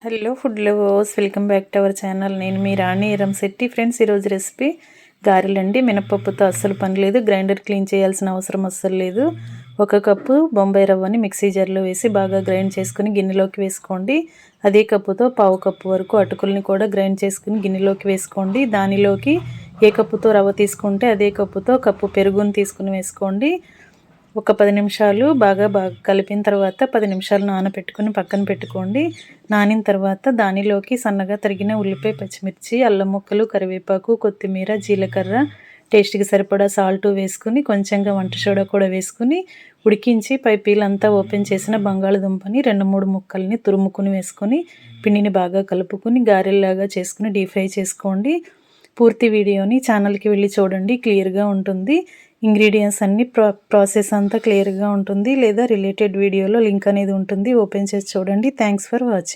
Hello food lovers, welcome back to our channel. నేను మీ రాణి Eramsetti. Friends, ఈరోజు recipe గారెలండి. మినపప్పుతో అస్సలు పని లేదు, గ్రైండర్ క్లీన్ చేయాల్సిన అవసరం అస్సలు లేదు. 1 కప్పు బొంబాయి రవ్వని మిక్సీ జార్లో వేసి బాగా గ్రైండ్ చేసుకుని గిన్నెలోకి వేసుకోండి. అదే కప్పుతో 1/2 కప్పు వరకు అటుకుల్ని కూడా గ్రైండ్ చేసుకుని గిన్నెలోకి వేసుకోండి. దానిలోకి ఏ కప్పుతో రవ్వ తీసుకుంటే అదే కప్పుతో కప్పు పెరుగుని తీసుకుని వేసుకోండి. ఒక 10 నిమిషాలు బాగా కలిపిన తర్వాత 10 నిమిషాలు నానబెట్టుకుని పక్కన పెట్టుకోండి. నానిన తర్వాత దానిలోకి సన్నగా తరిగిన ఉల్లిపాయ, పచ్చిమిర్చి, అల్లం ముక్కలు, కరివేపాకు, కొత్తిమీర, జీలకర్ర, టేస్ట్కి సరిపడా సాల్ట్ వేసుకుని కొంచెంగా వంట సోడా కూడా వేసుకుని ఉడికించి పై పీలంతా ఓపెన్ చేసిన బంగాళదుంపని 2-3 ముక్కల్ని తురుముకుని వేసుకొని పిండిని బాగా కలుపుకుని గారెల్లాగా చేసుకుని డీప్ ఫ్రై చేసుకోండి. పూర్తి వీడియోని ఛానల్కి వెళ్ళి చూడండి, క్లియర్గా ఉంటుంది. ఇంగ్రీడియంట్స్ అన్ని ప్రాసెస్ అంతా క్లియర్గా ఉంటుంది, లేదా రిలేటెడ్ వీడియోలో లింక్ అనేది ఉంటుంది, ఓపెన్ చేసి చూడండి. Thanks for watching.